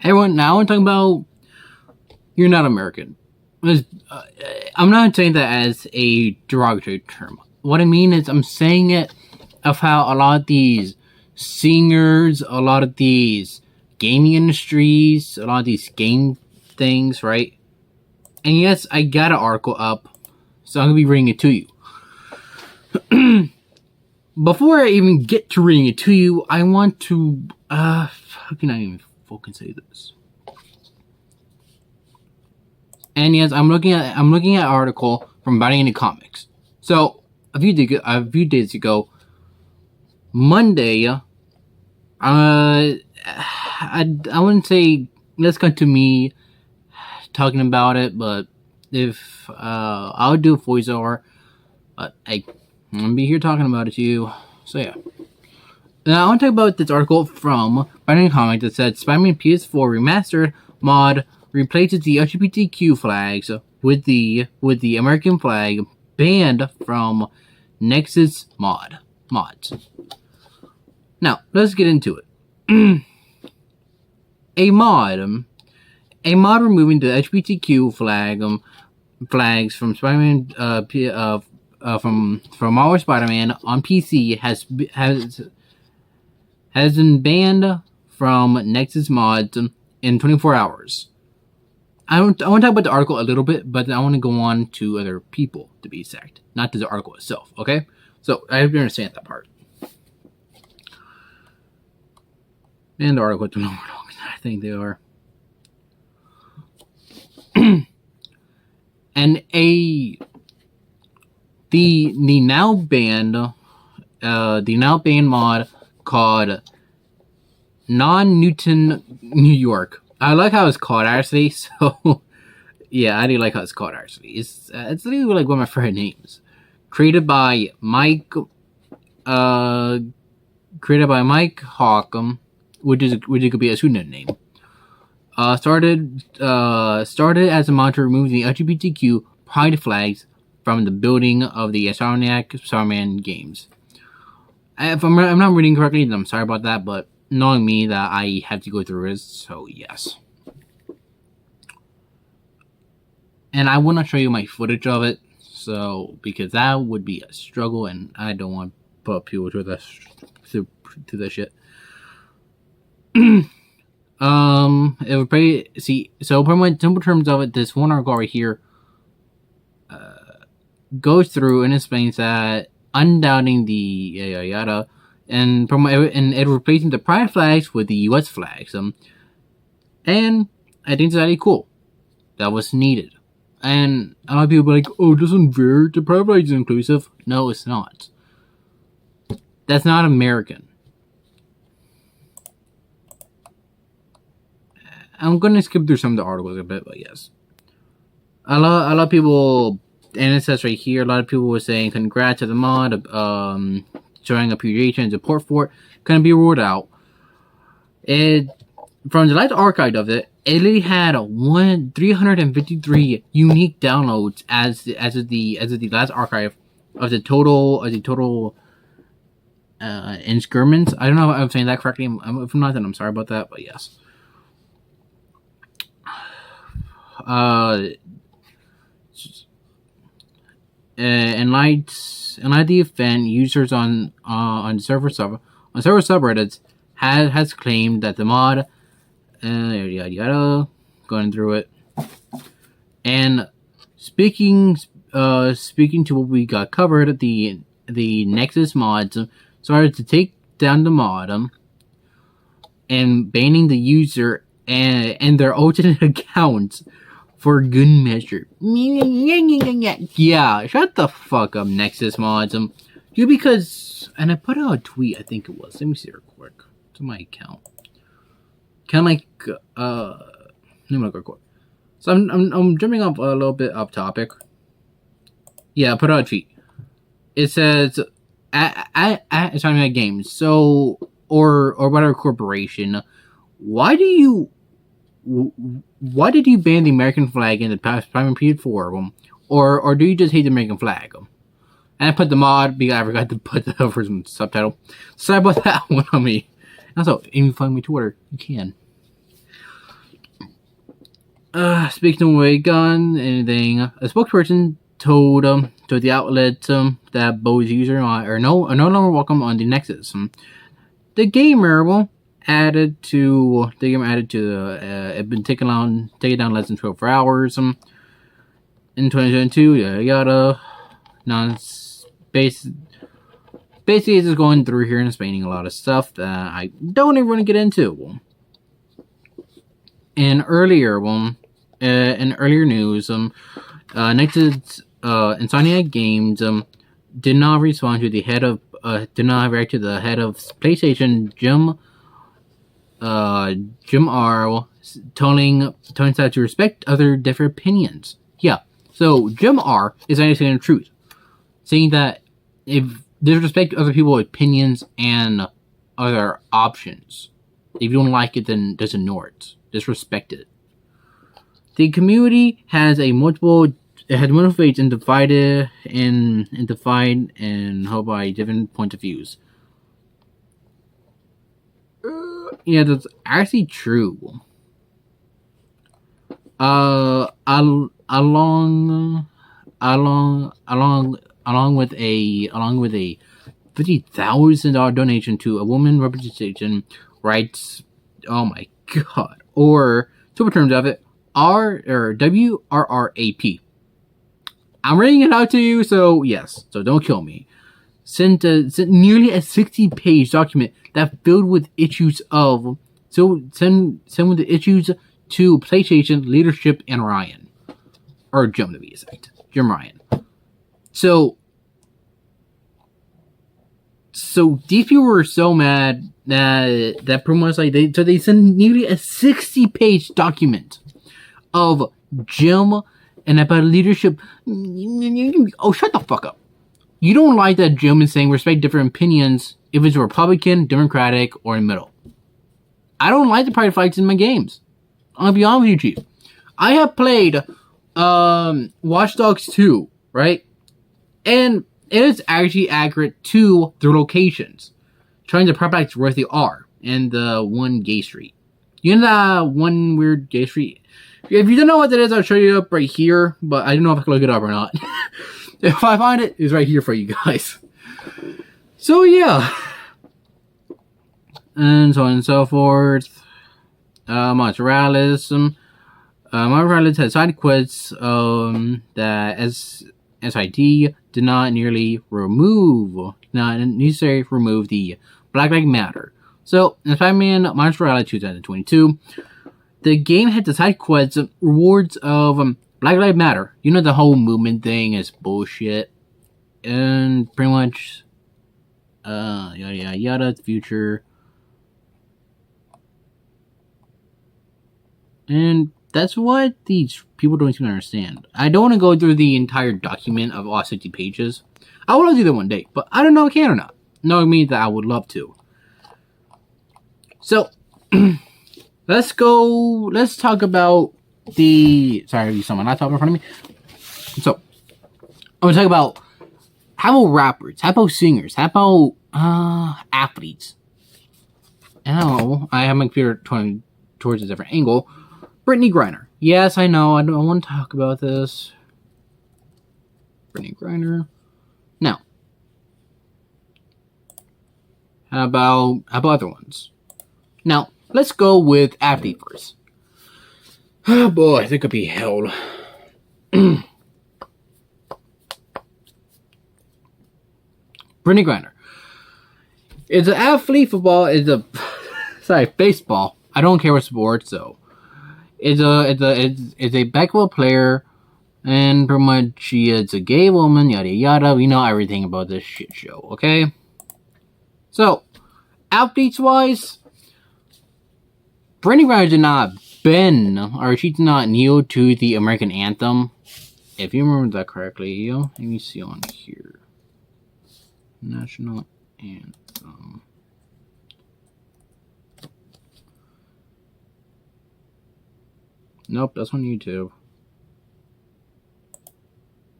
Everyone, now I'm talking about you're not American. I'm not saying that as a derogatory term. What I mean is I'm saying it of how a lot of these singers, a lot of these gaming industries, a lot of these game things, right? And yes, I got an article up, so I'm going to be reading it to you. Before I even get to reading it to you, I want to, how can I even fucking say this? And yes, I'm looking at an article from Biting Into Comics. So a few days ago, Monday, I wouldn't say let's come to me talking about it, but if I'll do a voiceover, but I'm gonna be here talking about it to you. So yeah. Now I want to talk about this article from Biting Into Comics that said Spider-Man PS4 Remastered mod replaces the LGBTQ flags with the American flag banned from Nexus mods. Now let's get into it. A mod removing the LGBTQ flags from Spider-Man from Marvel Spider-Man on PC has been banned from Nexus mods in 24 hours. I want to talk about the article a little bit, but I want to go on to other people to be exact, not to the article itself, okay? So, I hope you understand that part. And the article, I think they are. And the now banned mod called Non-Newton New York. I like how it's called actually. So yeah, I do like how it's called actually. It's literally like one of my favorite names. Created by Mike Hawkham, which could be a pseudonym name. Started as a mod to remove the LGBTQ pride flags from the building of the Spider-Man games. If I'm not reading correctly, then I'm sorry about that, but knowing me that I have to go through this, so yes. And I will not show you my footage of it, so because that would be a struggle, and I don't want to put people through this shit. It would pretty see. So, pretty much simple terms of it, this one article right here goes through and explains that undoubting the yada yada, and it replacing the pride flags with the U.S. flags. And I think it's really cool. That was needed. And a lot of people are like, "Oh, this isn't fair. The pride flag is inclusive." No, it's not. That's not American. I'm gonna skip through some of the articles a bit, but yes. A lot of people, and it says right here, a lot of people were saying congrats to the mod, showing appreciation and support for it, couldn't be ruled out. From the last archive of it, it literally had 353 unique downloads as of the last archive of the total inscriptions. I don't know if I'm saying that correctly. If I'm not, then I'm sorry about that, but yes. In light the event, users on server subreddits has claimed that the mod yada yada, going through it, and speaking to what we got covered, the Nexus mods started to take down the mod and banning the user and their alternate accounts for good measure. Yeah, shut the fuck up, Nexus mods. Because, and I put out a tweet, I think it was. Let me see real quick. To my account. Let me look real quick. So I'm jumping off a little bit off topic. Yeah, I put out a tweet. It says, at Spider-Man Games, so, or whatever corporation, why did you ban the American flag in the past Spider-Man PS4? Or do you just hate the American flag? And I put the mod because I forgot to put the for some subtitle. Sorry about that one on me. Also, if you find me Twitter, you can. Speaking of way gun, anything, a spokesperson told the outlet that both users are no longer welcome on the Nexus. The gamer had been taken down less than 12 hours in 2022. Yada yada. Basically, it's just going through here and explaining a lot of stuff that I don't even want to get into. In earlier news, Nexus Insomniac Games did not respond to the head of did not react to the head of PlayStation, Jim R, telling staff to respect other different opinions. Yeah, so Jim R is actually saying the truth, saying that if disrespect other people's opinions and other options. If you don't like it, then just ignore it. Disrespect it. The community has multiple fates and divided and held by different points of views. Yeah, that's actually true. Along with a $50,000 donation to a woman representation rights. Oh my god! Or super terms of it, WRRAP. I'm reading it out to you, so yes. So don't kill me. Sent nearly a 60-page document that filled with issues of send with the issues to PlayStation leadership and Ryan, or Jim to be exact, Jim Ryan. So these people were so mad that pretty much like they sent nearly a 60-page document of Jim and about leadership. Oh, shut the fuck up. You don't like that Jim is saying respect different opinions if it's Republican, Democratic, or in the middle. I don't like the pride fights in my games. I'm gonna be honest with you, Chief. I have played Watch Dogs 2, right? And it is actually accurate to their locations, trying to propagate where they are in the one gay street. You know that one weird gay street? If you don't know what that is, I'll show you up right here, but I don't know if I can look it up or not. If I find it, it's right here for you guys. So yeah. And so on and so forth. Miles Morales had side quests that SID did not remove the Black Lives Matter. So, in Spider-Man Miles Morales 2022, the game had the side quests rewards of Black Lives Matter. You know, the whole movement thing is bullshit. And pretty much, yada yada yada, the future. And that's what these people don't even understand. I don't want to go through the entire document of all 60 pages. I want to do that one day, but I don't know if I can or not. Knowing me that I would love to. So, let's talk about sorry, you saw my laptop in front of me. So, I'm going to talk about how about rappers, how about singers, how about athletes. And I have my computer towards a different angle. Brittany Griner. Yes, I know. I don't want to talk about this. Brittany Griner. Now, how about other ones? Now, let's go with athlete first. Oh boy, that could be hell. Brittany Griner. It's an athlete football. Baseball. I don't care what sport, so. It's a basketball player, and pretty much she is a gay woman, yada yada. We know everything about this shit show, okay? So, athletes wise, Brittany Griner did not bend, or she did not kneel to the American anthem. If you remember that correctly, let me see on here. National anthem. Nope, that's on YouTube.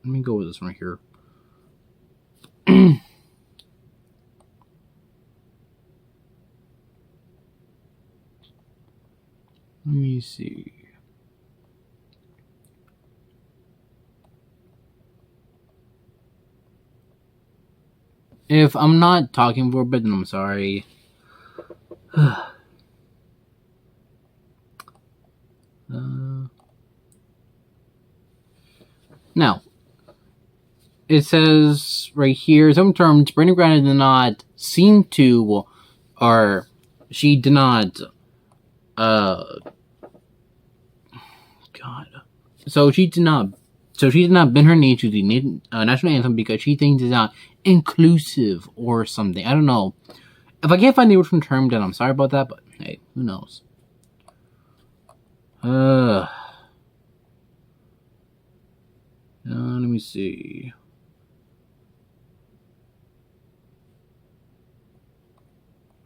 Let me go with this one right here. Let me see. If I'm not talking for a bit, then I'm sorry. Now, it says right here, some terms, Brittney Griner did not seem to, or she did not, God. So she did not bend her knee to the national anthem because she thinks it's not inclusive or something. I don't know. If I can't find the original term, then I'm sorry about that, but hey, who knows? Let me see.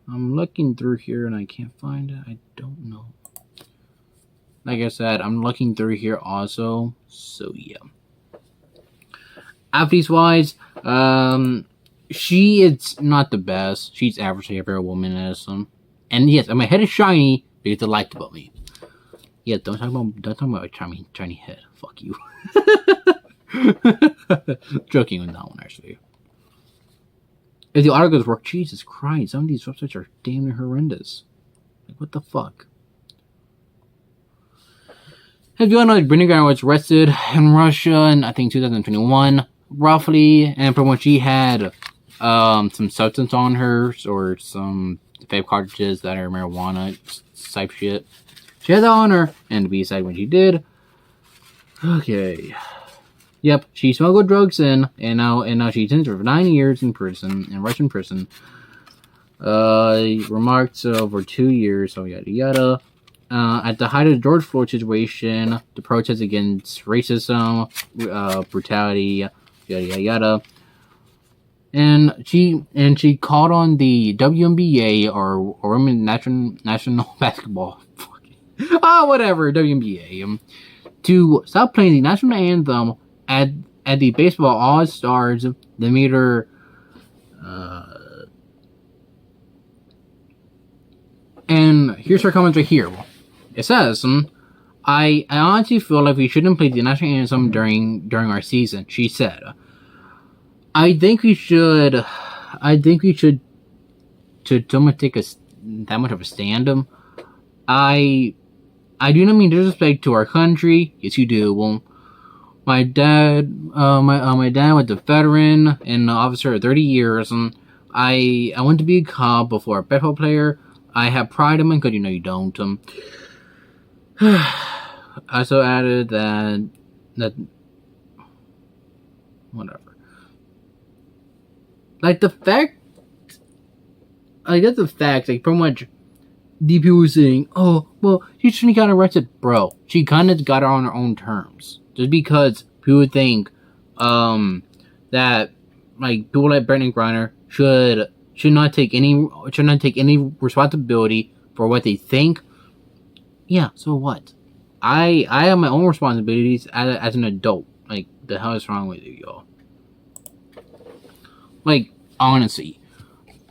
I'm looking through here and I can't find it. I don't know. Like I said, I'm looking through here also. So yeah. Athletes wise, she is not the best. She's average every woman as and yes, my head is shiny because they liked about me. Yeah, don't talk about a shiny head. Fuck you. Joking on that one actually. If the articles work, Jesus Christ, some of these websites are damn near horrendous. Like, what the fuck? As you all know, Brittney Griner was arrested in Russia in, I think, 2021, roughly, and from what she had some substance on her, or some vape cartridges that are marijuana type shit. She had that on her, and to be sad when she did. Okay. Yep, she smuggled drugs in, and now she's in for 9 years in prison, in Russian prison. Remarked over 2 years, so yada yada. At the height of the George Floyd situation, the protests against racism, brutality, yada yada yada. And she called on the WNBA or Women's National Basketball, whatever, WNBA, to stop playing the national anthem at the baseball All-Stars. They made her and here's her comments right here. It says, I honestly feel like we shouldn't play the national anthem during our season, she said. I think we should to someone take that much of a stand. I do not mean disrespect to our country. Yes, you do. Well, my dad was a veteran and an officer of 30 years. I want to be a cop before a baseball player. I have pride in my country. No, you don't. I also added that whatever. Like the fact, that's the fact. Like pretty much, the people saying, "Oh, well, she shouldn't got arrested, bro." She kind of got it on her own terms. Just because people think, that like people like Brittney Griner should not take any responsibility for what they think. Yeah, so what? I have my own responsibilities as an adult. Like, the hell is wrong with you, y'all? Like, honestly.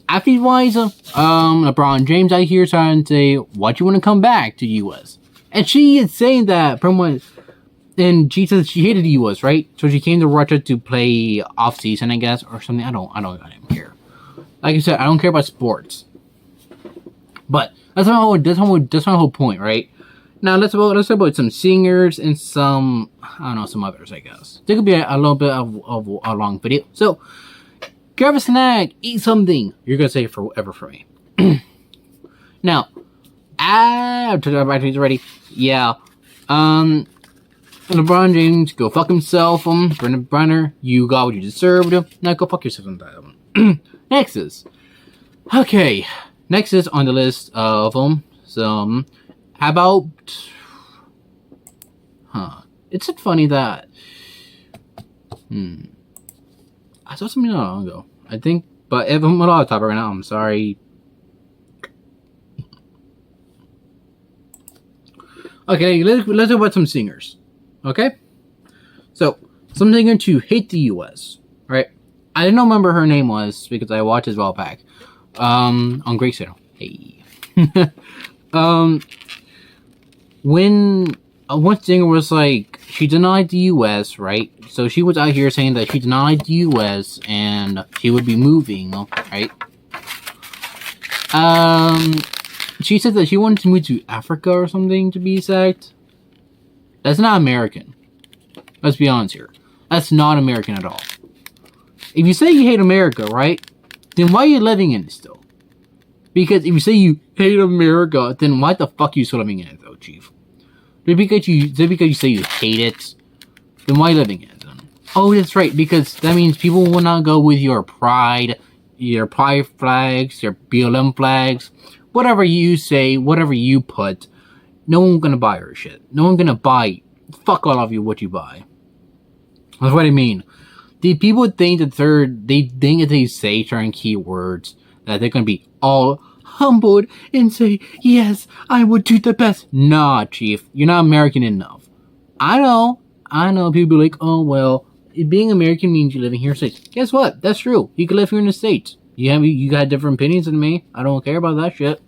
Athlete-wise, LeBron James out here trying to say, why do you want to come back to U.S.? And she is saying that from what, and she says she hated the U.S., right? So she came to Russia to play off-season, I guess, or something. I don't care. Like I said, I don't care about sports. But that's my whole point, right? Now let's talk about some singers and some, I don't know, some others, I guess. There could be a little bit of a long video. So, grab a snack, eat something. You're gonna say forever for me. Now, after the batteries ready, yeah. LeBron James, go fuck himself. Brittney Griner, you got what you deserved. Now go fuck yourself on that. Next is on the list of some. How about? It's funny that. I saw something not long ago. I think, but if I'm on the topic right now, I'm sorry. Okay, let's talk about some singers. Okay, so some singer to hate the U.S. Right? I didn't remember her name was because I watched it a while back. On Great Channel. Hey. When one singer was like, she denied the U.S., right? So she was out here saying that she denied the U.S. and she would be moving, right? She said that she wanted to move to Africa or something, to be exact. That's not American. Let's be honest here. That's not American at all. If you say you hate America, right? Then why are you living in it still? Because if you say you hate America, then why the fuck are you still living in it, though, Chief? Just because you say you hate it, then why are you living in it, then? Oh, that's right, because that means people will not go with your pride flags, your BLM flags, whatever you say, whatever you put, no one's gonna buy your shit. No one's gonna buy, fuck all of you, what you buy. That's what I mean. The people think that if they say certain keywords, that they're gonna be all humbled and say, yes, I would do the best. Nah, Chief, you're not American enough. I know, people be like, oh, well, being American means you live in here in the States. Guess what? That's true. You can live here in the States. You got different opinions than me. I don't care about that shit.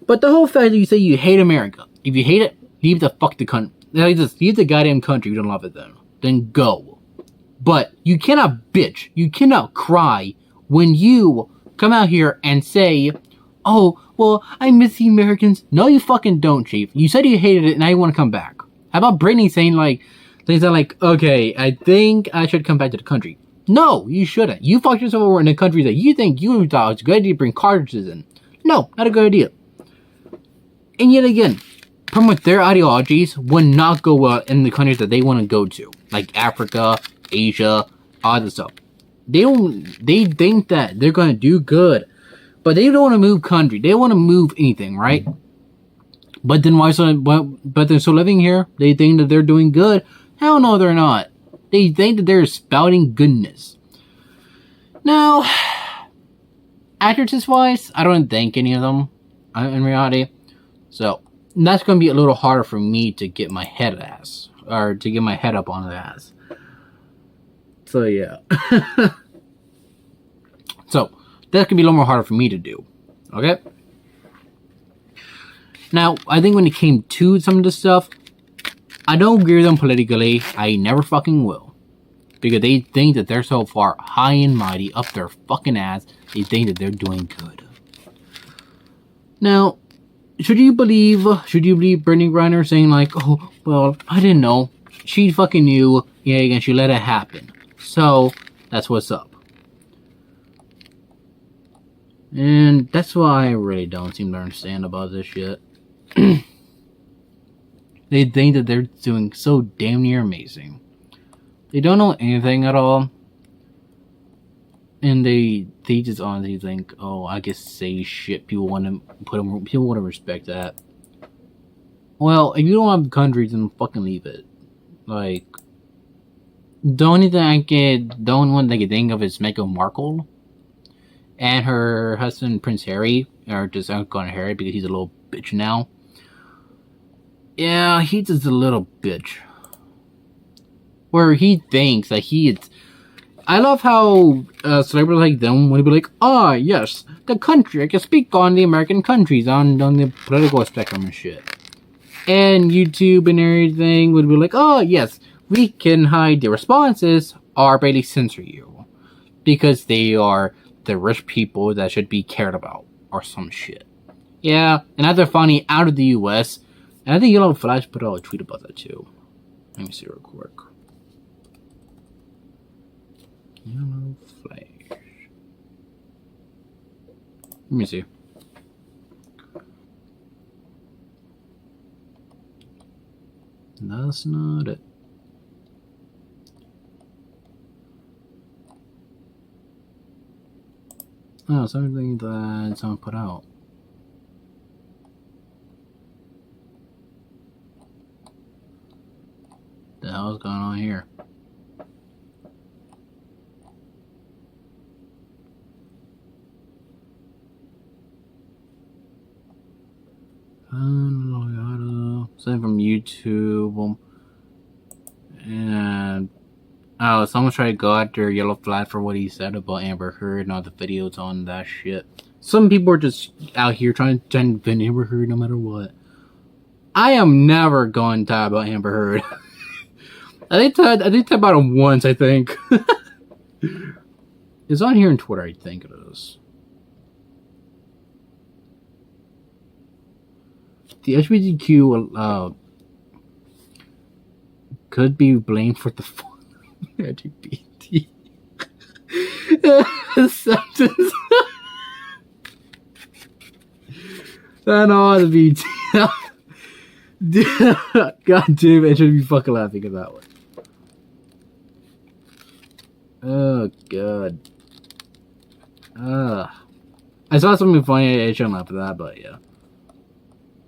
But the whole fact that you say you hate America, if you hate it, leave the fuck the country. Leave the goddamn country if you don't love it then go. But you cannot bitch, you cannot cry when you come out here and say, oh, well, I miss the Americans. No, you fucking don't, Chief. You said you hated it, and now you want to come back. How about Brittany saying, things like, okay, I think I should come back to the country. No, you shouldn't. You fucked yourself over in a country that you think you thought was a good idea to bring cartridges in. No, not a good idea. And yet again, pretty much their ideologies would not go well in the countries that they want to go to. Like Africa, Asia, all this stuff. They think that they're going to do good. But they don't want to move country. They want to move anything, right? But then but they're still living here. They think that they're doing good. Hell no, they're not. They think that they're spouting goodness. Now, actresses-wise, I don't think any of them, in reality. So, that's going to be a little harder for me to get my head up on the ass. So, yeah. So, that could be a little more harder for me to do. Okay? Now, I think when it came to some of this stuff, I don't agree with them politically. I never fucking will. Because they think that they're so far high and mighty up their fucking ass, they think that they're doing good. Now, should you believe Brittany Griner saying oh, well, I didn't know. She fucking knew, yeah, and she let it happen. So, that's what's up. And that's why I really don't seem to understand about this shit. They think that they're doing so damn near amazing. They don't know anything at all. And they just honestly think, oh, I can say shit. People want to respect that. Well, if you don't have countries, then fucking leave it. The only one I can think of is Meghan Markle. And her husband, Prince Harry, or just I'm calling Harry because he's a little bitch now. Yeah, he's just a little bitch. Where he thinks that he is... I love how celebrities like them would be like, ah, yes, the country, I can speak on the American countries, on the political spectrum and shit. And YouTube and everything would be like, oh, yes, we can hide the responses or barely censor you. Because they are the rich people that should be cared about, or some shit. Yeah, and after finding out of the US, and I think Yellow Flash put out a tweet about that too. Let me see real quick. Yellow Flash. Let me see. That's not it. Oh, something that someone put out. The hell's going on here? Something from YouTube. And someone's trying to go after Yellow Flag for what he said about Amber Heard and all the videos on that shit. Some people are just out here trying to defend Amber Heard no matter what. I am never going to talk about Amber Heard. I did type about him once. I think it's on here on Twitter. I think it is. The LGBTQ could be blamed for the LGBT acceptance. That ought to be. God damn it! I should be fucking laughing at that one. Oh god. I saw something funny. I shouldn't laugh at that, but yeah.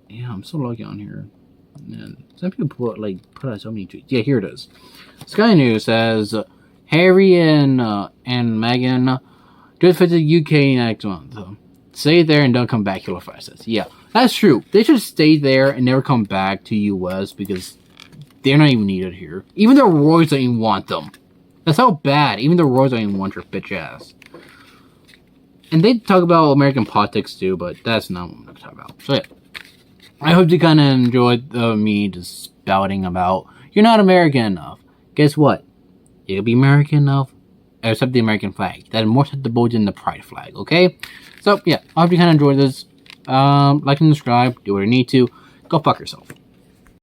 Yeah, I'm so lucky on here. Man, some people put out so many tweets. Yeah, here it is. Sky News says Harry and Meghan just visit the UK next month. Stay there and don't come back. Hillify says, yeah, that's true. They should stay there and never come back to US because they're not even needed here. Even the royals don't even want them. That's how bad. Even the royals don't even want your bitch ass. And they talk about American politics too, but that's not what I'm going to talk about. So yeah. I hope you kind of enjoyed me just spouting about you're not American enough. Guess what? You'll be American enough, except the American flag. That is more acceptable than the pride flag, okay? So, yeah, I hope you kind of enjoyed this. Like and subscribe. Do what you need to. Go fuck yourself.